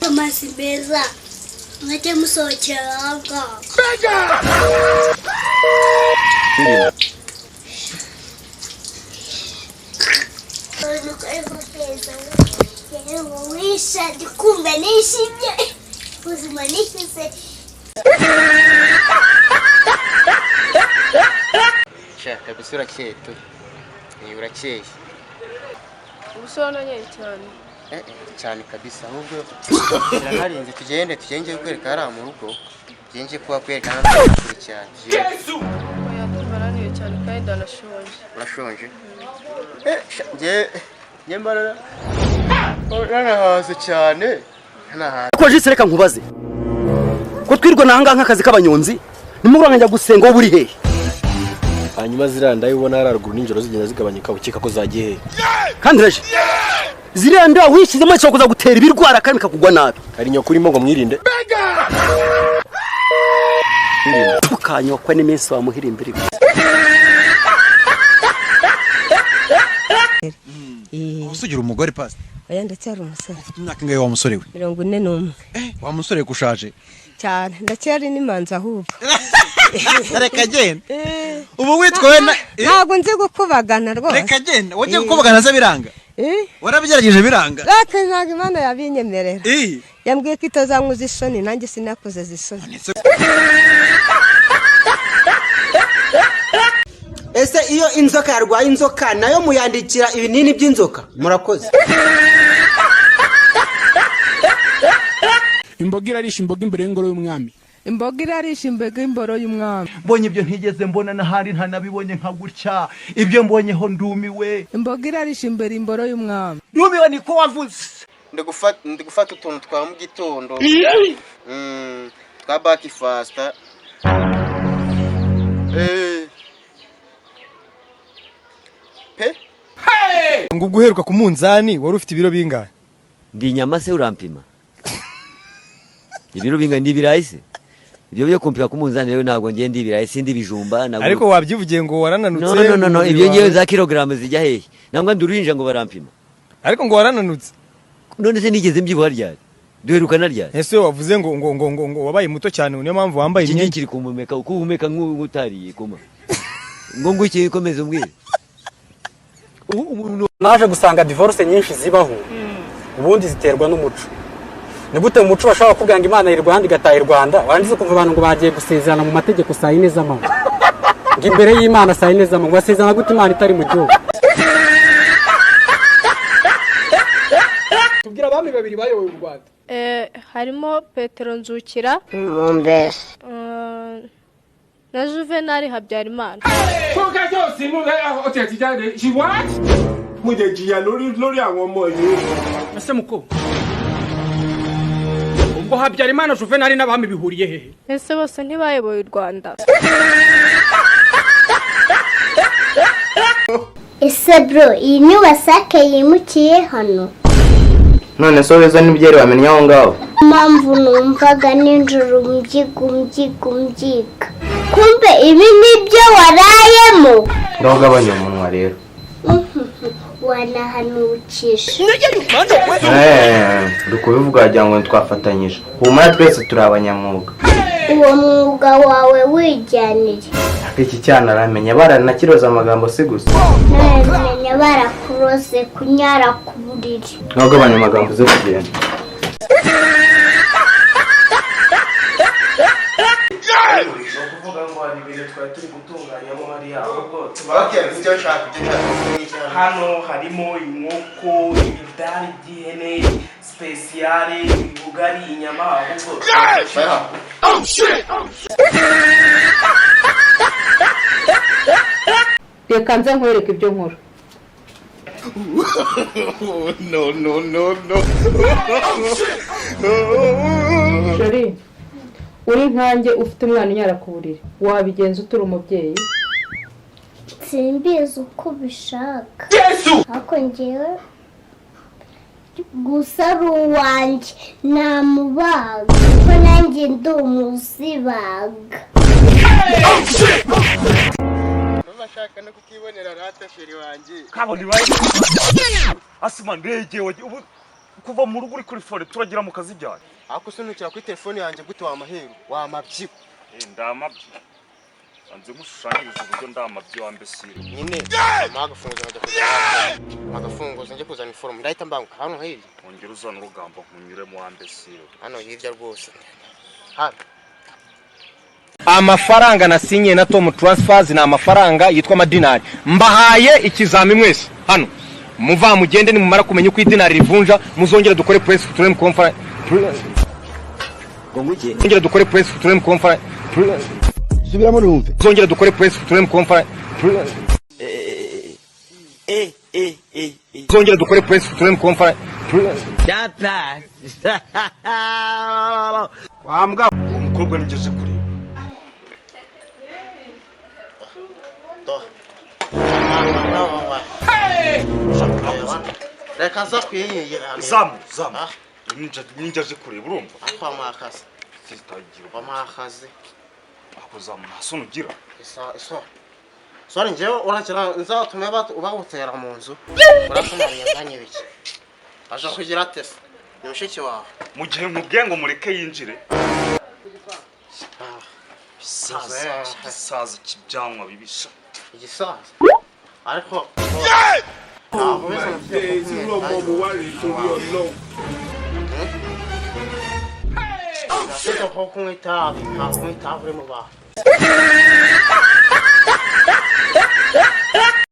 amazi meza mwajya musohokera ahangaha. Wisha ndikumva nishimye ubuzima nishyize. Shaka bisura cyeto ni urakeye ubusonanye cyane cyane kabisa ahubwo narinze tugende kwereka ari mu rugo genje kuba kwerekana kuri cyane oya tumaraniye cyane kandi ndanashonje. urashonje nyembara hasi cyane ko jise reka nkubaze ko twirwa nahanga nk'akazi k'abanyonzi nimugura njya gusenga buri hehe hanyuma ziranda yibona hararuguru ninjoro zigenda zigabanyuka ukeka ko zagiye he kandi reje ziranda wishyizemo cyo kuza gutera ibirwara kandi kakugwa nabi ari nyoko urimo ngo mwirinde tukanyokwa n'iminsi wamuhirimbira usugira umugore pasi oya ndacyari umusore. imyaka ingahe wa musore we? 41. wa musore kushaje cyane ndacyari n'imanza ahubwo. reka genda ubu witwaye ntabwo nzi gukubagana rwose. reka genda wagiye gukubagana ze biranga warabigerageje biranga reka ntabwo Imana yabinyemerera yambwiye ko itazankuza isoni nanjye sinakoze zisoni. Ese iyo inzoka yarwaye inzoka nayo muyandikira ibinini by'inzoka murakoze. Imboga irarisha imboga imbere y'ingoro y'umwami. Imboga irarisha imboga imboro y'umwami. Mbonye ibyo ntigeze mbona nahari ntanabibonye nka gutya ibyo mbonyeho ndumiwe. Imboga irarisha imbere imboro y'umwami. Ndumiwe niko wavuze. Ndigufata utuntu twa mu gitondo twa breakfast ngo guheruka ku munzani wari ufite ibiro bingahe? ndi nyama se urampima ibiro bingahe ndi birayise ibyo byo kumpika ku munzani rero ntabwo ngiye ndi birayise ndi bijumba ariko wabyivugiye ngo warananutse. No ibyo ngiye za kilogram zijya hehe nangwa ndurinja ngo barampima ariko ngo warananutse none se nigeze mbyibuha ryari duherukana ryari? ese wavuze ngo wabaye muto cyane niyo mpamvu wambaye imyenda kiri kumumeka ukuhumeka nk'utariye kuma ngo ngwiki ikomeze umbwire. naje gusanga divorce nyinshi zibaho ubundi ziterwa n'umuco. Ni gute mu muco bashaka kuganga Imana y'u Rwanda igataye Rwanda wandize kuva abantu ngo bagiye gusezerana mu mategeko saa 4 z'amanywa ngo imbere y'Imana saa 4 z'amanywa basezerana gute Imana itari mu gihugu? Tubwira abami babiri bayoboye u Rwanda. Harimo Petero Nzukira na Juvenal Habyarimana. Mudejiya lórí àwọn ọmọ yìí. Ese muko. Ubwo Habyarimana Juvenal n'abami bihuriye hehe? Ese bose ntibayoboye u Rwanda. Ese bro iyi ni wasake yimukiye hano. none so weza nibyeri wamenya aho ngaho Mpamvu numvaga ninjoro mbyiga. Kumbe ibi nibyo warayemo. ngaho gabanya umunwa rero wanahanukisha. Dukubivuga wagira ngo twafatanyije humura twese turi abanyamwuga. Uwo mwuga wawe wijyanire. Iki cyana aramenya baranakiroza amagambo se gusa Namenye barakurose kunyara ku buriri. ngaho gabanya amagambo zo kugenda. Hano harimo inkoko, ibidari by'ihene, speciale, ubugari, inyama ahubwo. Oh shit! Reka nze nkwereke ibyo nkora. No. Sheri uri nkanjye ufite umwana unyara ku buriri wabigenza uturi umubyeyi? Simbizi uko bishaka. Ako ngewe gusa ari uwanjye namubaga kuko nanjye ndi umuzibaga. Bashaka no kukibonera rata sheri wanjye Kaboni right. Asuma ndege ubu kuva mu rugo uri kuri fone turagira mu kazi byane. Ako sunukira kuri telefone yanjye gute wa mahero wa mabyi. Ndamabyi. Anze mushushanyiriza uburyo ndamabyi wa mbesire. Nyine amagafunguzo njya kuzana. Amagafunguzo njya kuzana inform ndahita mbanguka hano hirya. Ongera uzana urugamba nkunyure mu wa mbesire. Hano hirya rwose. Hano. Amafaranga nasinye na Tom Transfers na amafaranga yitwa amadinari. Mbahaye ikizami mwese hano. Muva mugende ni mumara kumenya uko idinari rivunja muzongera dukore press futurem conference. Zongera dukore press futurem conference. Subiramo numve. Zongera dukore press futurem conference. Zongera dukore press futurem conference. Wambwa umukobwa nigeze kuri. Reka za kwiyegera. Zamu. Ninja je kuri urumva. Akwa makase. Sitagira. Bamakaze. Ako zamu nasone ugira. Sori njewe urakira nzatume ubagutera mu nzu. Urakumariye zanye biki. Aje kugira tese. Ni mushiki wawe. Mu gihe nkubwiye ngo mureke yinjire. Saza kibyanwa bibisha. Igisaza. Ariko